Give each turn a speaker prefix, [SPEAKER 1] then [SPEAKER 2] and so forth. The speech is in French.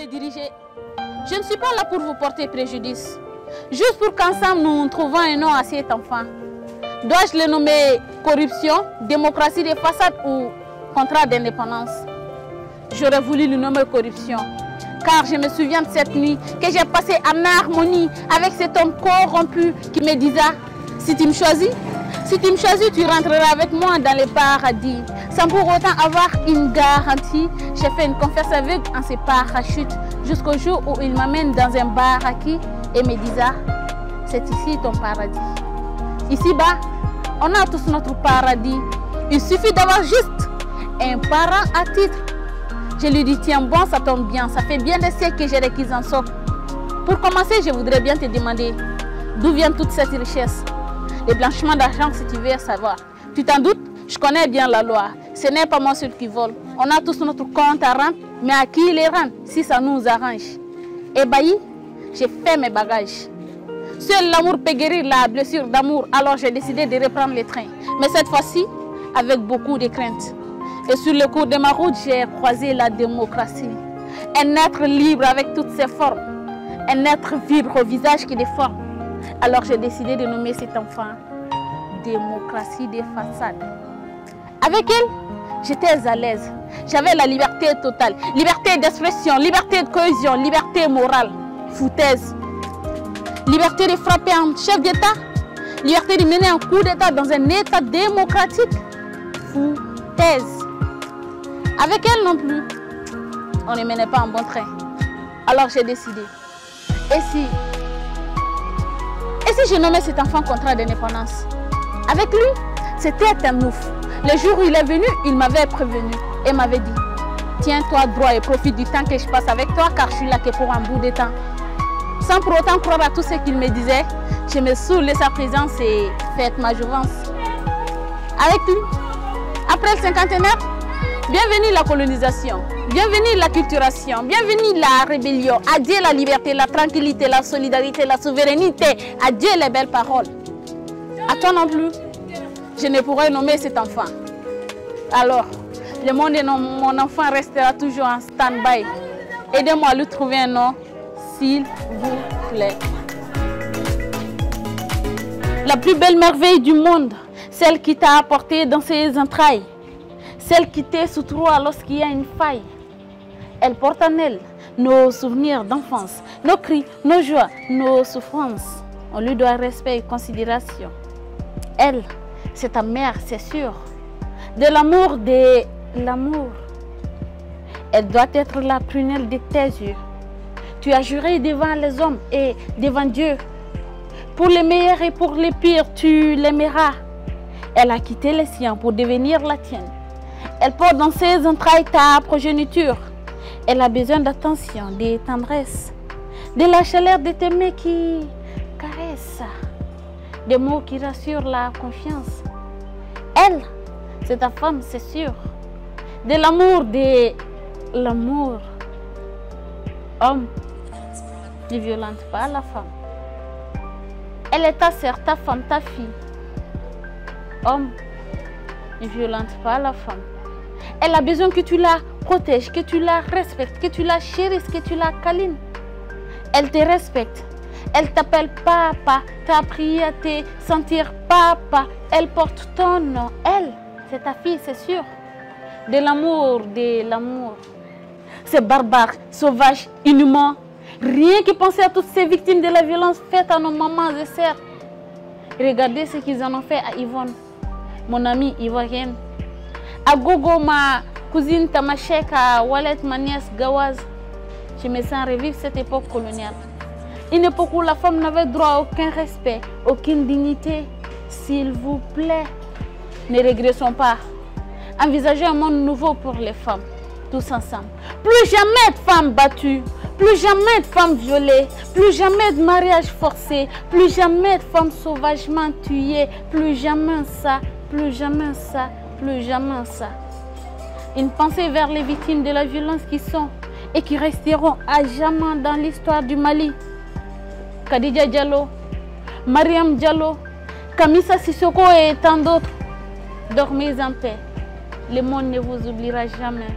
[SPEAKER 1] diriger. Je ne suis pas là pour vous porter préjudice. Juste pour qu'ensemble nous trouvons un nom à cet enfant. Dois-je le nommer corruption, démocratie des façades ou contrat d'indépendance? J'aurais voulu le nommer corruption. Car je me souviens de cette nuit que j'ai passée en harmonie avec cet homme corrompu qui me disait: si tu me choisis, tu rentreras avec moi dans le paradis. Sans pour autant avoir une garantie, j'ai fait une confiance aveugle en ses parachutes jusqu'au jour où il m'amène dans un bar acquis et me disait: c'est ici ton paradis. Ici-bas, on a tous notre paradis. Il suffit d'avoir juste un parent à titre. Je lui dis: tiens bon, ça tombe bien, ça fait bien des siècles que j'ai requis en socle. Pour commencer, je voudrais bien te demander d'où vient toute cette richesse. Le blanchiment d'argent, si tu veux savoir. Tu t'en doutes? Je connais bien la loi. Ce n'est pas moi celui qui vole. On a tous notre compte à rendre, mais à qui les rendre si ça nous arrange? Ébahi, j'ai fait mes bagages. Seul l'amour peut guérir la blessure d'amour, alors j'ai décidé de reprendre le train. Mais cette fois-ci, avec beaucoup de crainte. Et sur le cours de ma route, j'ai croisé la démocratie. Un être libre avec toutes ses formes. Un être vibre au visage qui déforme. Alors j'ai décidé de nommer cet enfant démocratie des façades. Avec elle, j'étais à l'aise. J'avais la liberté totale. Liberté d'expression, liberté de cohésion, liberté morale. Foutaise. Liberté de frapper un chef d'État. Liberté de mener un coup d'État dans un État démocratique. Foutaise. Avec elle non plus, on ne menait pas un bon train. Alors j'ai décidé. Et si je nommais cet enfant contrat d'indépendance? Avec lui, c'était un ouf. Le jour où il est venu, il m'avait prévenu et m'avait dit: tiens-toi droit et profite du temps que je passe avec toi, car je suis là que pour un bout de temps. Sans pour autant croire à tout ce qu'il me disait, je me saoulais sa présence et fête ma jouvence. Avec lui, après le cinquantenaire, bienvenue la colonisation, bienvenue la culturation, bienvenue la rébellion. Adieu la liberté, la tranquillité, la solidarité, la souveraineté. Adieu les belles paroles. À toi non plus, je ne pourrais nommer cet enfant. Alors, le monde de mon enfant restera toujours en stand-by. Aidez-moi à lui trouver un nom, s'il vous plaît. La plus belle merveille du monde, celle qui t'a apporté dans ses entrailles. Celle qui te soutient lorsqu'il y a une faille. Elle porte en elle nos souvenirs d'enfance, nos cris, nos joies, nos souffrances. On lui doit respect et considération. Elle, c'est ta mère, c'est sûr. De l'amour. Elle doit être la prunelle de tes yeux. Tu as juré devant les hommes et devant Dieu. Pour les meilleurs et pour les pires, tu l'aimeras. Elle a quitté les siens pour devenir la tienne. Elle porte dans ses entrailles ta progéniture. Elle a besoin d'attention, de tendresse, de la chaleur de tes mains qui caressent, des mots qui rassurent la confiance. Elle, c'est ta femme, c'est sûr. De l'amour. Homme, ne violente pas la femme. Elle est ta sœur, ta femme, ta fille. Homme, ne violente pas la femme. Elle a besoin que tu la protèges, que tu la respectes, que tu la chérisses, que tu la câlines. Elle te respecte. Elle t'appelle papa. T'as appris à te sentir papa. Elle porte ton nom. Elle, c'est ta fille, c'est sûr. De l'amour. C'est barbare, sauvage, inhumain. Rien que penser à toutes ces victimes de la violence faite à nos mamans et sœurs. Regardez ce qu'ils en ont fait à Yvonne, mon amie ivoirienne. À Gogo, ma cousine Tamashek, à Wallet, ma nièce Gawaz. Je me sens revivre cette époque coloniale. Une époque où la femme n'avait droit à aucun respect, aucune dignité. S'il vous plaît, ne régressons pas. Envisagez un monde nouveau pour les femmes, tous ensemble. Plus jamais de femmes battues, plus jamais de femmes violées, plus jamais de mariages forcés, plus jamais de femmes sauvagement tuées, plus jamais ça, plus jamais ça, plus jamais ça. Une pensée vers les victimes de la violence qui sont et qui resteront à jamais dans l'histoire du Mali. Khadija Diallo, Mariam Diallo, Kamisa Sissoko et tant d'autres. Dormez en paix. Le monde ne vous oubliera jamais.